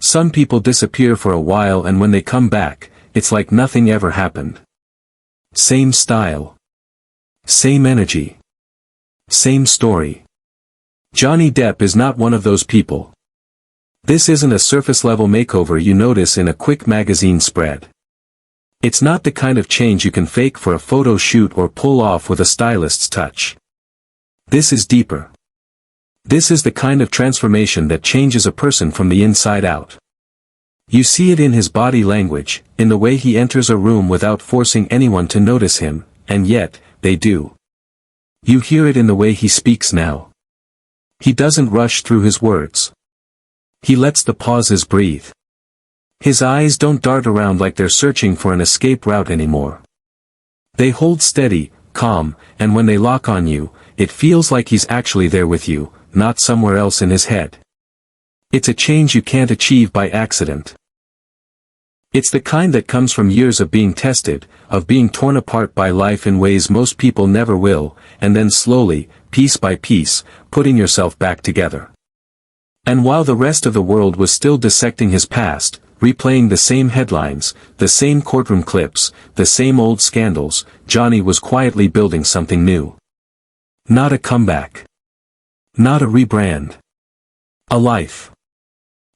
Some people disappear for a while, and when they come back, it's like nothing ever happened. Same style. Same energy. Same story. Johnny Depp is not one of those people. This isn't a surface-level makeover you notice in a quick magazine spread. It's not the kind of change you can fake for a photo shoot or pull off with a stylist's touch. This is deeper. This is the kind of transformation that changes a person from the inside out. You see it in his body language, in the way he enters a room without forcing anyone to notice him, and yet, they do. You hear it in the way he speaks now. He doesn't rush through his words. He lets the pauses breathe. His eyes don't dart around like they're searching for an escape route anymore. They hold steady, calm, and when they lock on you, it feels like he's actually there with you, not somewhere else in his head. It's a change you can't achieve by accident. It's the kind that comes from years of being tested, of being torn apart by life in ways most people never will, and then slowly, piece by piece, putting yourself back together. And while the rest of the world was still dissecting his past, replaying the same headlines, the same courtroom clips, the same old scandals, Johnny was quietly building something new. Not a comeback. Not a rebrand. A life.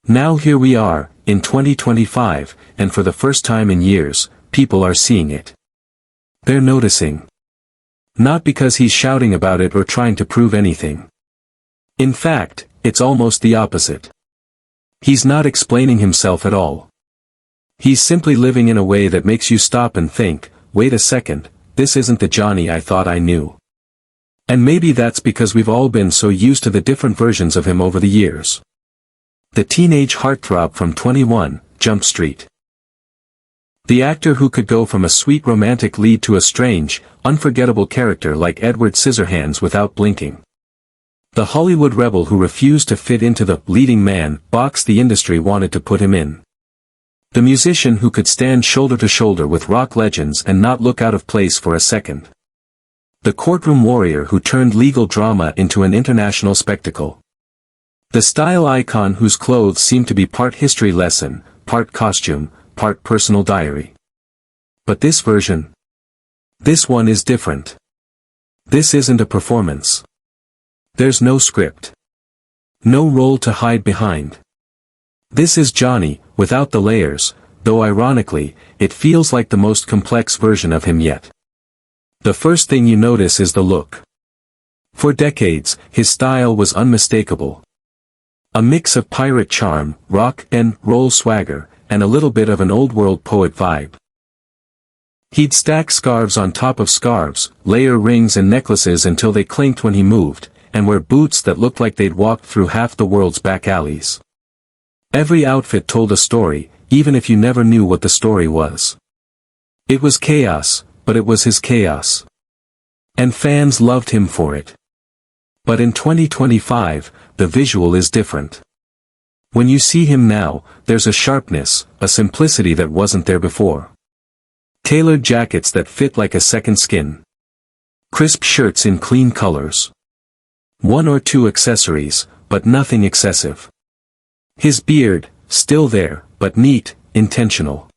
Now here we are, in 2025, and for the first time in years, people are seeing it. They're noticing. Not because he's shouting about it or trying to prove anything. In fact, it's almost the opposite. He's not explaining himself at all. He's simply living in a way that makes you stop and think, wait a second, this isn't the Johnny I thought I knew. And maybe that's because we've all been so used to the different versions of him over the years. The teenage heartthrob from 21 Jump Street. The actor who could go from a sweet romantic lead to a strange, unforgettable character like Edward Scissorhands without blinking. The Hollywood rebel who refused to fit into the leading man box the industry wanted to put him in. The musician who could stand shoulder to shoulder with rock legends and not look out of place for a second. The courtroom warrior who turned legal drama into an international spectacle. The style icon whose clothes seemed to be part history lesson, part costume, part personal diary. But this version? This one is different. This isn't a performance. There's no script. No role to hide behind. This is Johnny, without the layers, though ironically, it feels like the most complex version of him yet. The first thing you notice is the look. For decades, his style was unmistakable. A mix of pirate charm, rock and roll swagger, and a little bit of an old-world poet vibe. He'd stack scarves on top of scarves, layer rings and necklaces until they clinked when he moved, and wear boots that looked like they'd walked through half the world's back alleys. Every outfit told a story, even if you never knew what the story was. It was chaos, but it was his chaos. And fans loved him for it. But in 2025, the visual is different. When you see him now, there's a sharpness, a simplicity that wasn't there before. Tailored jackets that fit like a second skin. Crisp shirts in clean colors. One or two accessories, but nothing excessive. His beard, still there, but neat, intentional.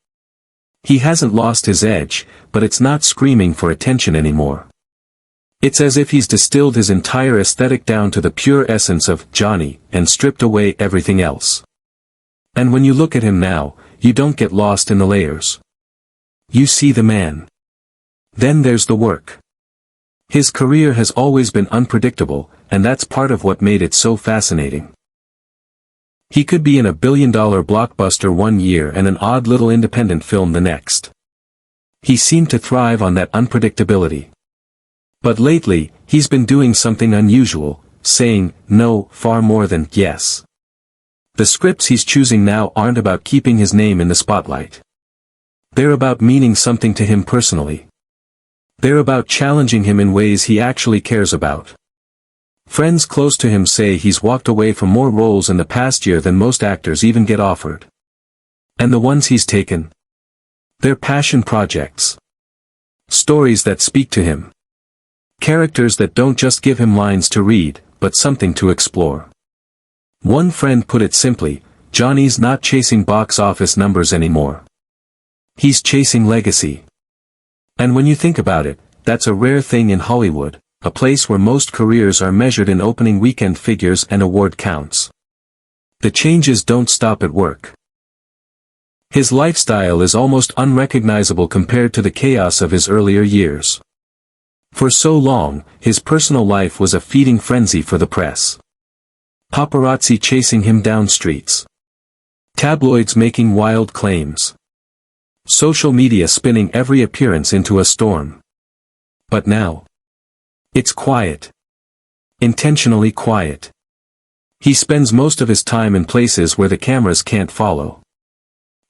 He hasn't lost his edge, but it's not screaming for attention anymore. It's as if he's distilled his entire aesthetic down to the pure essence of Johnny and stripped away everything else. And when you look at him now, you don't get lost in the layers. You see the man. Then there's the work. His career has always been unpredictable, and that's part of what made it so fascinating. He could be in a billion-dollar blockbuster one year and an odd little independent film the next. He seemed to thrive on that unpredictability. But lately, he's been doing something unusual, saying no far more than yes. The scripts he's choosing now aren't about keeping his name in the spotlight. They're about meaning something to him personally. They're about challenging him in ways he actually cares about. Friends close to him say he's walked away from more roles in the past year than most actors even get offered. And the ones he's taken? They're passion projects. Stories that speak to him. Characters that don't just give him lines to read, but something to explore. One friend put it simply, Johnny's not chasing box office numbers anymore. He's chasing legacy. And when you think about it, that's a rare thing in Hollywood, a place where most careers are measured in opening weekend figures and award counts. The changes don't stop at work. His lifestyle is almost unrecognizable compared to the chaos of his earlier years. For so long, his personal life was a feeding frenzy for the press. Paparazzi chasing him down streets. Tabloids making wild claims. Social media spinning every appearance into a storm. But now, it's quiet. Intentionally quiet. He spends most of his time in places where the cameras can't follow.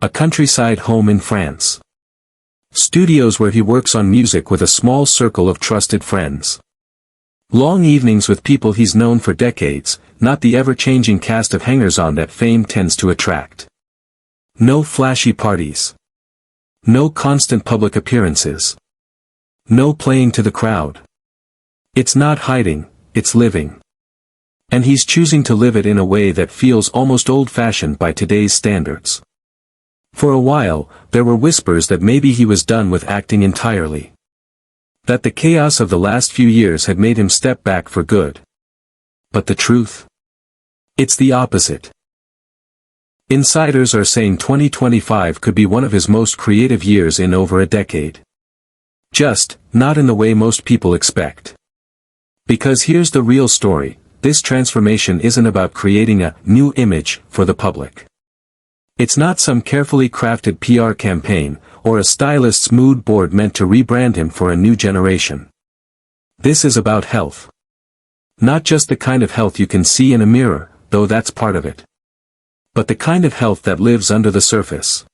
A countryside home in France. Studios where he works on music with a small circle of trusted friends. Long evenings with people he's known for decades, not the ever-changing cast of hangers-on that fame tends to attract. No flashy parties. No constant public appearances. No playing to the crowd. It's not hiding, it's living. And he's choosing to live it in a way that feels almost old-fashioned by today's standards. For a while, there were whispers that maybe he was done with acting entirely. That the chaos of the last few years had made him step back for good. But the truth? It's the opposite. Insiders are saying 2025 could be one of his most creative years in over a decade. Just, not in the way most people expect. Because here's the real story, this transformation isn't about creating a new image for the public. It's not some carefully crafted PR campaign, or a stylist's mood board meant to rebrand him for a new generation. This is about health. Not just the kind of health you can see in a mirror, though that's part of it. But the kind of health that lives under the surface.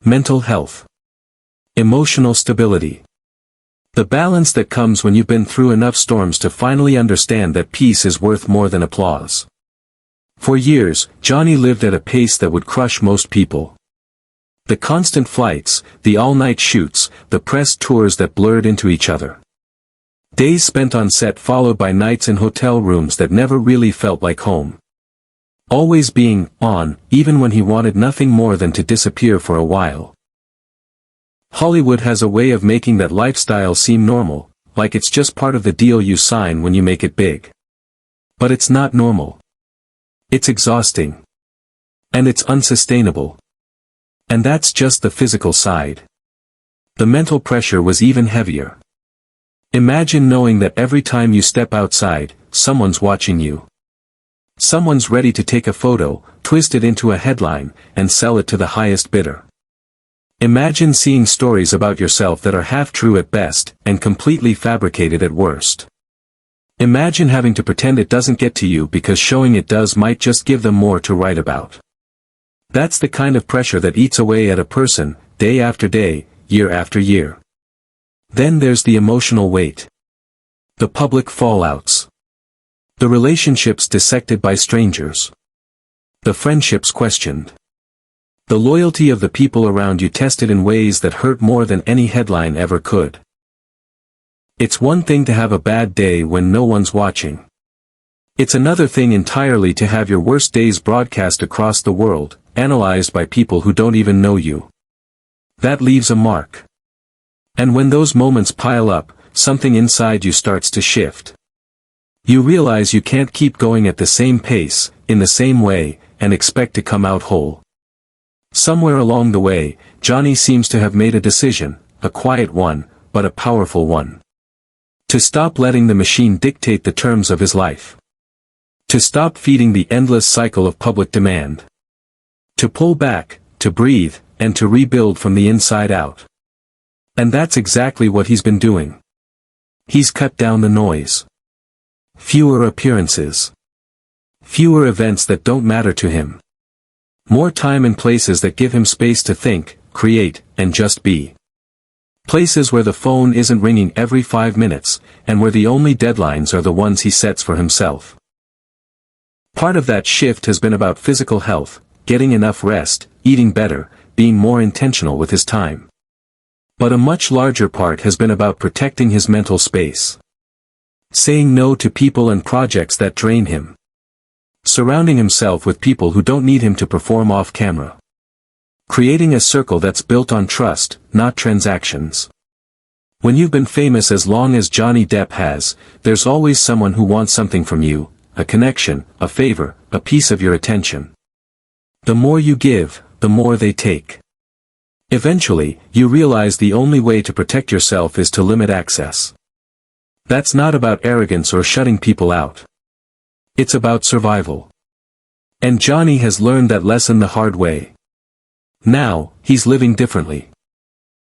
Mental health. Emotional stability. The balance that comes when you've been through enough storms to finally understand that peace is worth more than applause. For years, Johnny lived at a pace that would crush most people. The constant flights, the all-night shoots, the press tours that blurred into each other. Days spent on set followed by nights in hotel rooms that never really felt like home. Always being on, even when he wanted nothing more than to disappear for a while. Hollywood has a way of making that lifestyle seem normal, like it's just part of the deal you sign when you make it big. But it's not normal. It's exhausting. And it's unsustainable. And that's just the physical side. The mental pressure was even heavier. Imagine knowing that every time you step outside, someone's watching you. Someone's ready to take a photo, twist it into a headline, and sell it to the highest bidder. Imagine seeing stories about yourself that are half true at best, and completely fabricated at worst. Imagine having to pretend it doesn't get to you because showing it does might just give them more to write about. That's the kind of pressure that eats away at a person, day after day, year after year. Then there's the emotional weight. The public fallouts. The relationships dissected by strangers. The friendships questioned. The loyalty of the people around you tested in ways that hurt more than any headline ever could. It's one thing to have a bad day when no one's watching. It's another thing entirely to have your worst days broadcast across the world, analyzed by people who don't even know you. That leaves a mark. And when those moments pile up, something inside you starts to shift. You realize you can't keep going at the same pace, in the same way, and expect to come out whole. Somewhere along the way, Johnny seems to have made a decision, a quiet one, but a powerful one. To stop letting the machine dictate the terms of his life. To stop feeding the endless cycle of public demand. To pull back, to breathe, and to rebuild from the inside out. And that's exactly what he's been doing. He's cut down the noise. Fewer appearances. Fewer events that don't matter to him. More time in places that give him space to think, create, and just be. Places where the phone isn't ringing every 5 minutes, and where the only deadlines are the ones he sets for himself. Part of that shift has been about physical health, getting enough rest, eating better, being more intentional with his time. But a much larger part has been about protecting his mental space. Saying no to people and projects that drain him. Surrounding himself with people who don't need him to perform off camera. Creating a circle that's built on trust, not transactions. When you've been famous as long as Johnny Depp has, there's always someone who wants something from you, a connection, a favor, a piece of your attention. The more you give, the more they take. Eventually, you realize the only way to protect yourself is to limit access. That's not about arrogance or shutting people out. It's about survival. And Johnny has learned that lesson the hard way. Now, he's living differently.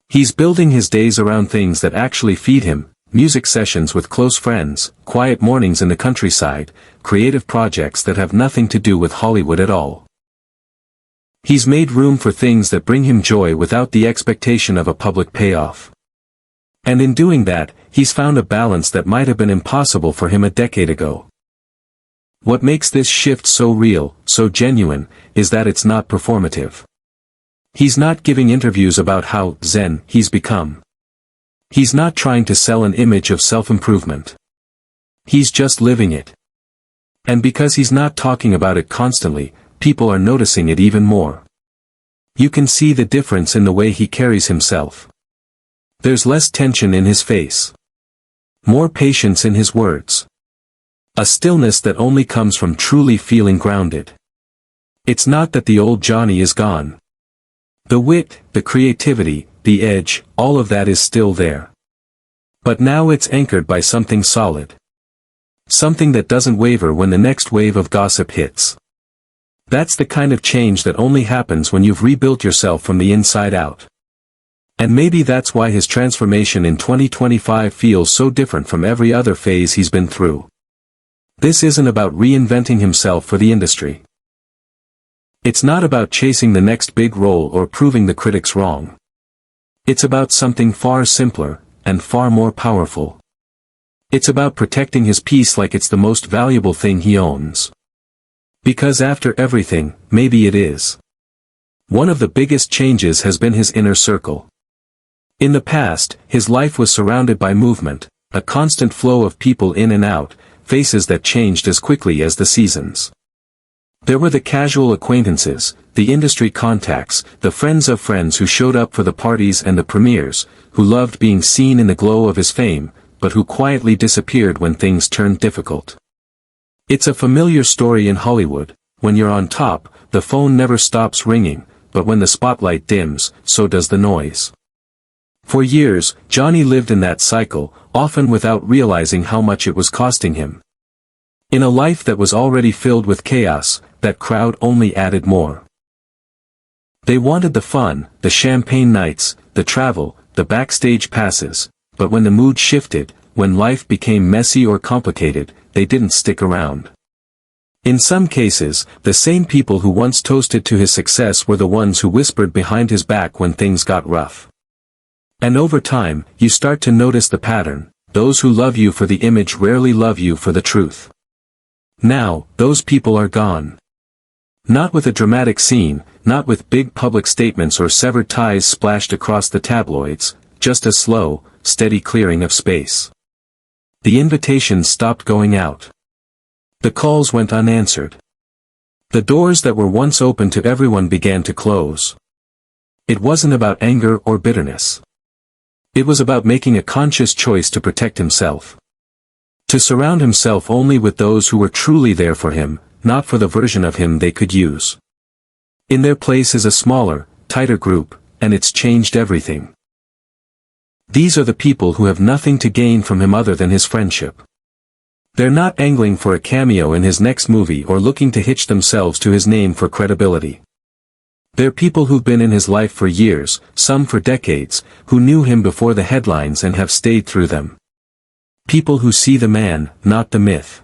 He's building his days around things that actually feed him, music sessions with close friends, quiet mornings in the countryside, creative projects that have nothing to do with Hollywood at all. He's made room for things that bring him joy without the expectation of a public payoff. And in doing that, he's found a balance that might have been impossible for him a decade ago. What makes this shift so real, so genuine, is that it's not performative. He's not giving interviews about how zen he's become. He's not trying to sell an image of self-improvement. He's just living it. And because he's not talking about it constantly, people are noticing it even more. You can see the difference in the way he carries himself. There's less tension in his face. More patience in his words. A stillness that only comes from truly feeling grounded. It's not that the old Johnny is gone. The wit, the creativity, the edge, all of that is still there. But now it's anchored by something solid. Something that doesn't waver when the next wave of gossip hits. That's the kind of change that only happens when you've rebuilt yourself from the inside out. And maybe that's why his transformation in 2025 feels so different from every other phase he's been through. This isn't about reinventing himself for the industry. It's not about chasing the next big role or proving the critics wrong. It's about something far simpler, and far more powerful. It's about protecting his peace like it's the most valuable thing he owns. Because after everything, maybe it is. One of the biggest changes has been his inner circle. In the past, his life was surrounded by movement, a constant flow of people in and out, faces that changed as quickly as the seasons. There were the casual acquaintances, the industry contacts, the friends of friends who showed up for the parties and the premieres, who loved being seen in the glow of his fame, but who quietly disappeared when things turned difficult. It's a familiar story in Hollywood. When you're on top, the phone never stops ringing, but when the spotlight dims, so does the noise. For years, Johnny lived in that cycle, often without realizing how much it was costing him. In a life that was already filled with chaos, that crowd only added more. They wanted the fun, the champagne nights, the travel, the backstage passes, but when the mood shifted, when life became messy or complicated, they didn't stick around. In some cases, the same people who once toasted to his success were the ones who whispered behind his back when things got rough. And over time, you start to notice the pattern. Those who love you for the image rarely love you for the truth. Now, those people are gone. Not with a dramatic scene, not with big public statements or severed ties splashed across the tabloids, just a slow, steady clearing of space. The invitations stopped going out. The calls went unanswered. The doors that were once open to everyone began to close. It wasn't about anger or bitterness. It was about making a conscious choice to protect himself. To surround himself only with those who were truly there for him, not for the version of him they could use. In their place is a smaller, tighter group, and it's changed everything. These are the people who have nothing to gain from him other than his friendship. They're not angling for a cameo in his next movie or looking to hitch themselves to his name for credibility. They're people who've been in his life for years, some for decades, who knew him before the headlines and have stayed through them. People who see the man, not the myth.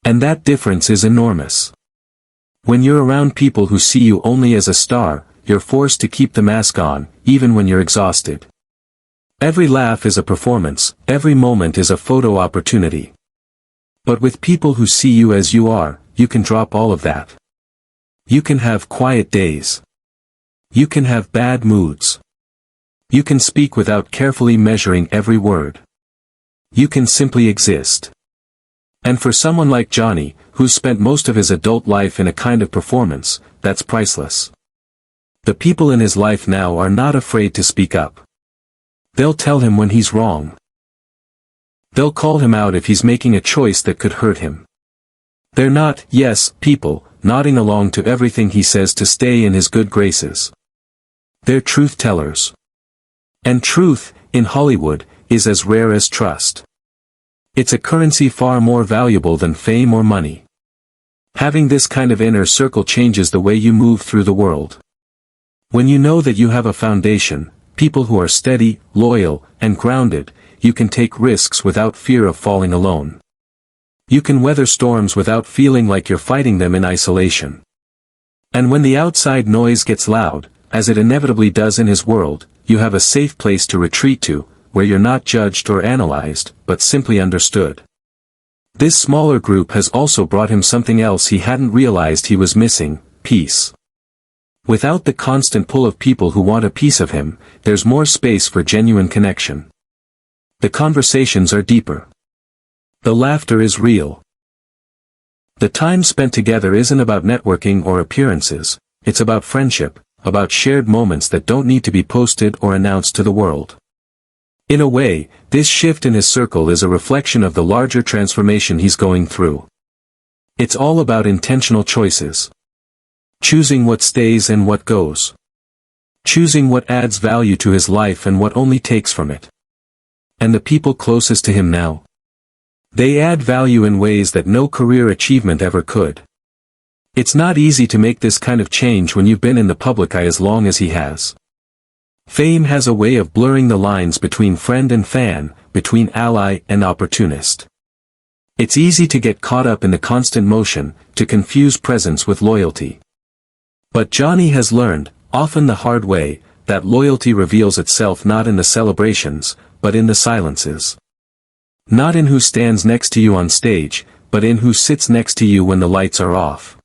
And that difference is enormous. When you're around people who see you only as a star, you're forced to keep the mask on, even when you're exhausted. Every laugh is a performance, every moment is a photo opportunity. But with people who see you as you are, you can drop all of that. You can have quiet days. You can have bad moods. You can speak without carefully measuring every word. You can simply exist. And for someone like Johnny, who's spent most of his adult life in a kind of performance, that's priceless. The people in his life now are not afraid to speak up. They'll tell him when he's wrong. They'll call him out if he's making a choice that could hurt him. They're not, yes, people, nodding along to everything he says to stay in his good graces. They're truth tellers. And truth, in Hollywood, is as rare as trust. It's a currency far more valuable than fame or money. Having this kind of inner circle changes the way you move through the world. When you know that you have a foundation, people who are steady, loyal, and grounded, you can take risks without fear of falling alone. You can weather storms without feeling like you're fighting them in isolation. And when the outside noise gets loud, as it inevitably does in his world, you have a safe place to retreat to, where you're not judged or analyzed, but simply understood. This smaller group has also brought him something else he hadn't realized he was missing: peace. Without the constant pull of people who want a piece of him, there's more space for genuine connection. The conversations are deeper. The laughter is real. The time spent together isn't about networking or appearances, it's about friendship, about shared moments that don't need to be posted or announced to the world. In a way, this shift in his circle is a reflection of the larger transformation he's going through. It's all about intentional choices. Choosing what stays and what goes. Choosing what adds value to his life and what only takes from it. And the people closest to him now. They add value in ways that no career achievement ever could. It's not easy to make this kind of change when you've been in the public eye as long as he has. Fame has a way of blurring the lines between friend and fan, between ally and opportunist. It's easy to get caught up in the constant motion, to confuse presence with loyalty. But Johnny has learned, often the hard way, that loyalty reveals itself not in the celebrations, but in the silences. Not in who stands next to you on stage, but in who sits next to you when the lights are off.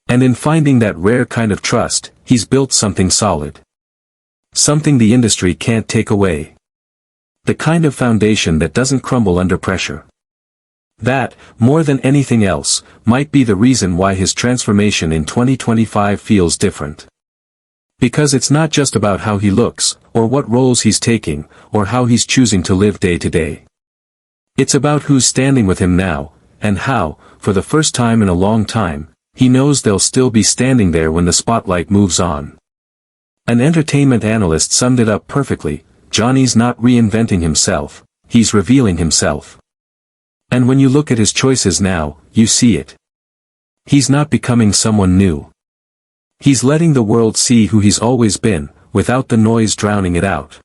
And in finding that rare kind of trust, he's built something solid. Something the industry can't take away. The kind of foundation that doesn't crumble under pressure. That, more than anything else, might be the reason why his transformation in 2025 feels different. Because it's not just about how he looks, or what roles he's taking, or how he's choosing to live day to day. It's about who's standing with him now, and how, for the first time in a long time, he knows they'll still be standing there when the spotlight moves on. An entertainment analyst summed it up perfectly: Johnny's not reinventing himself, he's revealing himself. And when you look at his choices now, you see it. He's not becoming someone new. He's letting the world see who he's always been, without the noise drowning it out.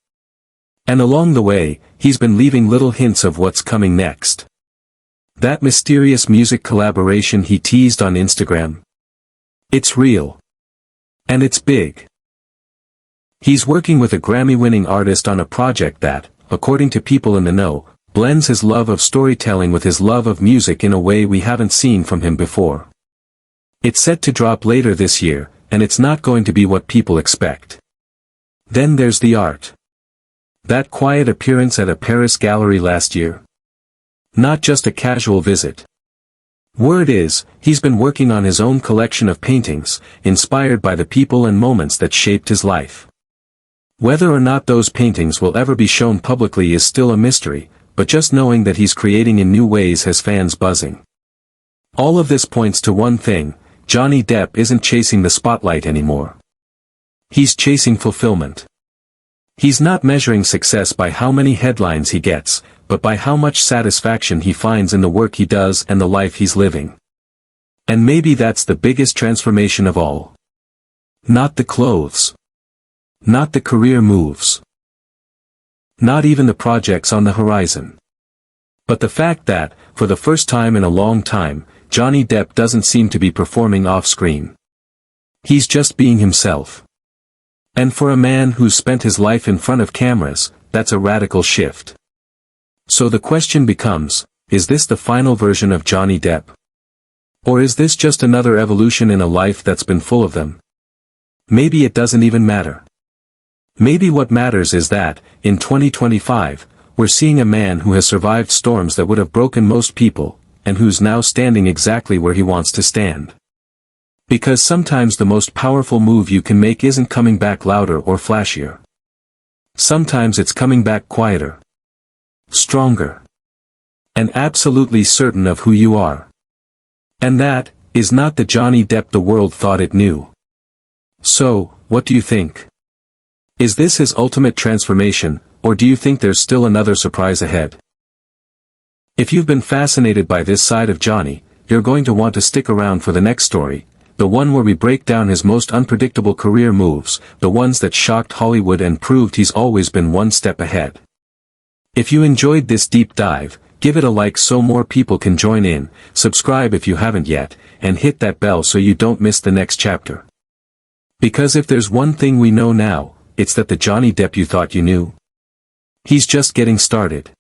And along the way, he's been leaving little hints of what's coming next. That mysterious music collaboration he teased on Instagram. It's real. And it's big. He's working with a Grammy-winning artist on a project that, according to people in the know, blends his love of storytelling with his love of music in a way we haven't seen from him before. It's set to drop later this year, and it's not going to be what people expect. Then there's the art. That quiet appearance at a Paris gallery last year. Not just a casual visit. Word is, he's been working on his own collection of paintings, inspired by the people and moments that shaped his life. Whether or not those paintings will ever be shown publicly is still a mystery, but just knowing that he's creating in new ways has fans buzzing. All of this points to one thing: Johnny Depp isn't chasing the spotlight anymore. He's chasing fulfillment. He's not measuring success by how many headlines he gets, but by how much satisfaction he finds in the work he does and the life he's living. And maybe that's the biggest transformation of all. Not the clothes. Not the career moves. Not even the projects on the horizon. But the fact that, for the first time in a long time, Johnny Depp doesn't seem to be performing off-screen. He's just being himself. And for a man who's spent his life in front of cameras, that's a radical shift. So the question becomes, is this the final version of Johnny Depp? Or is this just another evolution in a life that's been full of them? Maybe it doesn't even matter. Maybe what matters is that, in 2025, we're seeing a man who has survived storms that would have broken most people, and who's now standing exactly where he wants to stand. Because sometimes the most powerful move you can make isn't coming back louder or flashier. Sometimes it's coming back quieter, stronger, and absolutely certain of who you are. And that is not the Johnny Depp the world thought it knew. So, what do you think? Is this his ultimate transformation, or do you think there's still another surprise ahead? If you've been fascinated by this side of Johnny, you're going to want to stick around for the next story, the one where we break down his most unpredictable career moves, the ones that shocked Hollywood and proved he's always been one step ahead. If you enjoyed this deep dive, give it a like so more people can join in, subscribe if you haven't yet, and hit that bell so you don't miss the next chapter. Because if there's one thing we know now, it's that the Johnny Depp you thought you knew, he's just getting started.